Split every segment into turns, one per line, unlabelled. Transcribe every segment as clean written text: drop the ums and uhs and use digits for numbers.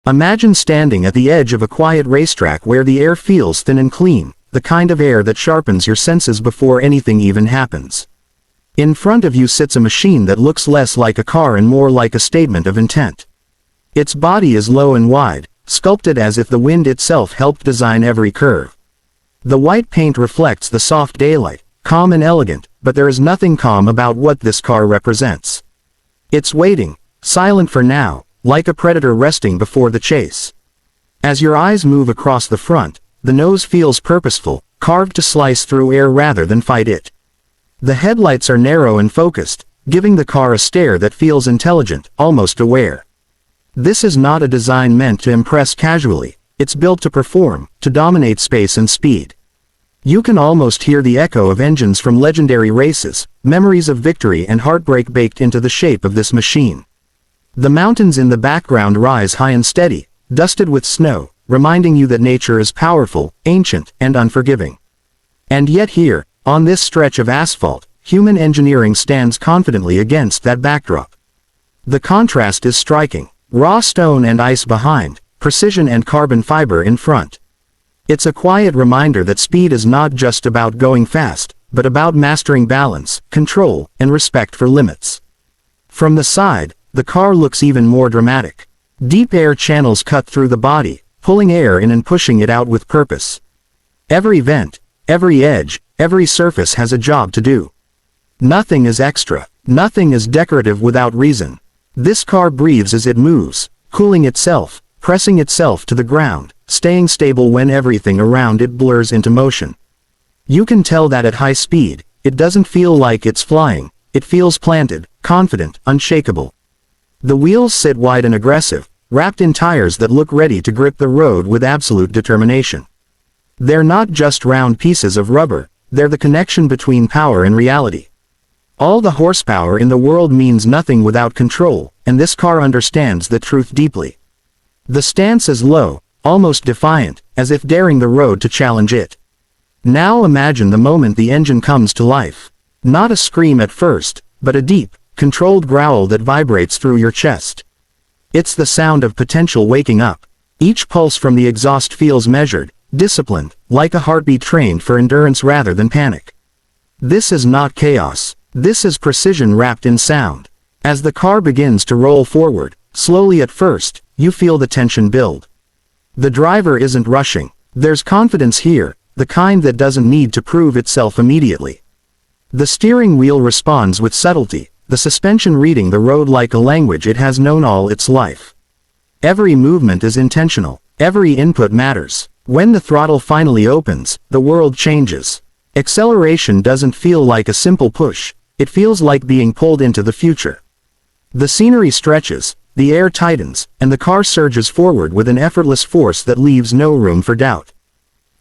Imagine standing at the edge of a quiet racetrack where the air feels thin and clean, the kind of air that sharpens your senses before anything even happens. In front of you sits a machine that looks less like a car and more like a statement of intent. Its body is low and wide, sculpted as if the wind itself helped design every curve. The white paint reflects the soft daylight, calm and elegant, but there is nothing calm about what this car represents. It's waiting, silent for now, like a predator resting before the chase. As your eyes move across the front, the nose feels purposeful, carved to slice through air rather than fight it. The headlights are narrow and focused, giving the car a stare that feels intelligent, almost aware. This is not a design meant to impress casually, it's built to perform, to dominate space and speed. You can almost hear the echo of engines from legendary races, memories of victory and heartbreak baked into the shape of this machine. The mountains in the background rise high and steady, dusted with snow, reminding you that nature is powerful, ancient, and unforgiving. And yet here, on this stretch of asphalt, human engineering stands confidently against that backdrop. The contrast is striking. Raw stone and ice behind, precision and carbon fiber in front. It's a quiet reminder that speed is not just about going fast, but about mastering balance, control, and respect for limits. From the side, the car looks even more dramatic. Deep air channels cut through the body, pulling air in and pushing it out with purpose. Every vent, every edge, every surface has a job to do. Nothing is extra, nothing is decorative without reason. This car breathes as it moves, cooling itself, pressing itself to the ground, staying stable when everything around it blurs into motion. You can tell that at high speed, it doesn't feel like it's flying, it feels planted, confident, unshakable. The wheels sit wide and aggressive, wrapped in tires that look ready to grip the road with absolute determination. They're not just round pieces of rubber, they're the connection between power and reality. All the horsepower in the world means nothing without control, and this car understands the truth deeply. The stance is low, almost defiant, as if daring the road to challenge it. Now imagine the moment the engine comes to life. Not a scream at first, but a deep, controlled growl that vibrates through your chest. It's the sound of potential waking up. Each pulse from the exhaust feels measured, disciplined, like a heartbeat trained for endurance rather than panic. This is not chaos. This is precision wrapped in sound. As the car begins to roll forward, slowly at first, you feel the tension build. The driver isn't rushing. There's confidence here, the kind that doesn't need to prove itself immediately. The steering wheel responds with subtlety, the suspension reading the road like a language it has known all its life. Every movement is intentional, every input matters. When the throttle finally opens, the world changes. Acceleration doesn't feel like a simple push, it feels like being pulled into the future. The scenery stretches, the air tightens, and the car surges forward with an effortless force that leaves no room for doubt.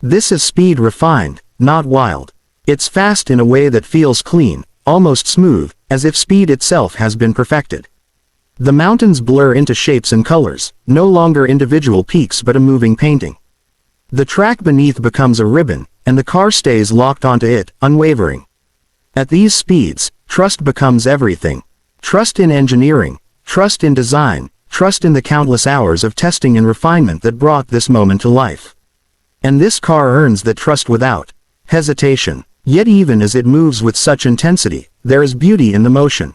This is speed refined, not wild. It's fast in a way that feels clean, almost smooth, as if speed itself has been perfected. The mountains blur into shapes and colors, no longer individual peaks but a moving painting. The track beneath becomes a ribbon, and the car stays locked onto it, unwavering. At these speeds, trust becomes everything. Trust in engineering, trust in design, trust in the countless hours of testing and refinement that brought this moment to life. And this car earns that trust without hesitation. Yet even as it moves with such intensity, there is beauty in the motion.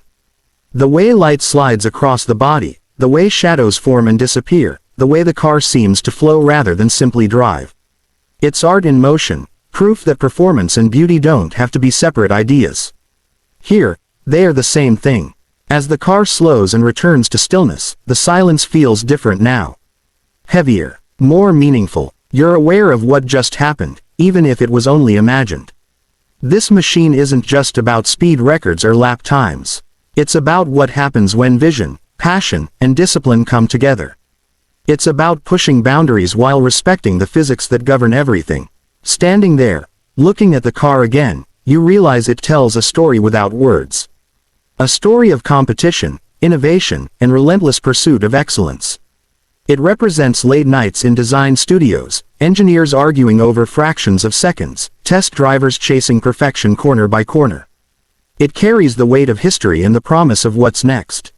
The way light slides across the body, the way shadows form and disappear, the way the car seems to flow rather than simply drive. It's art in motion, proof that performance and beauty don't have to be separate ideas. Here, they are the same thing. As the car slows and returns to stillness, the silence feels different now. Heavier, more meaningful. You're aware of what just happened, even if it was only imagined. This machine isn't just about speed records or lap times. It's about what happens when vision, passion, and discipline come together. It's about pushing boundaries while respecting the physics that govern everything. Standing there, looking at the car again, you realize it tells a story without words. A story of competition, innovation, and relentless pursuit of excellence. It represents late nights in design studios, engineers arguing over fractions of seconds, test drivers chasing perfection corner by corner. It carries the weight of history and the promise of what's next.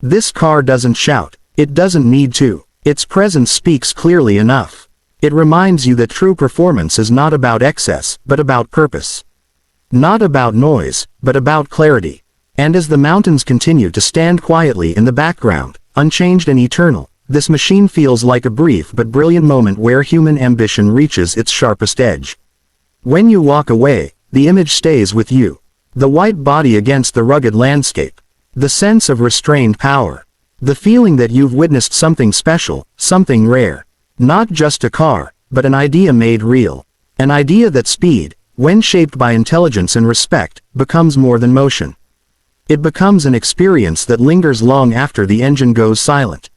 This car doesn't shout. It doesn't need to. Its presence speaks clearly enough. It reminds you that true performance is not about excess, but about purpose. Not about noise, but about clarity. And as the mountains continue to stand quietly in the background, unchanged and eternal, this machine feels like a brief but brilliant moment where human ambition reaches its sharpest edge. When you walk away, the image stays with you. The white body against the rugged landscape. The sense of restrained power. The feeling that you've witnessed something special, something rare. Not just a car, but an idea made real. An idea that speed, when shaped by intelligence and respect, becomes more than motion. It becomes an experience that lingers long after the engine goes silent.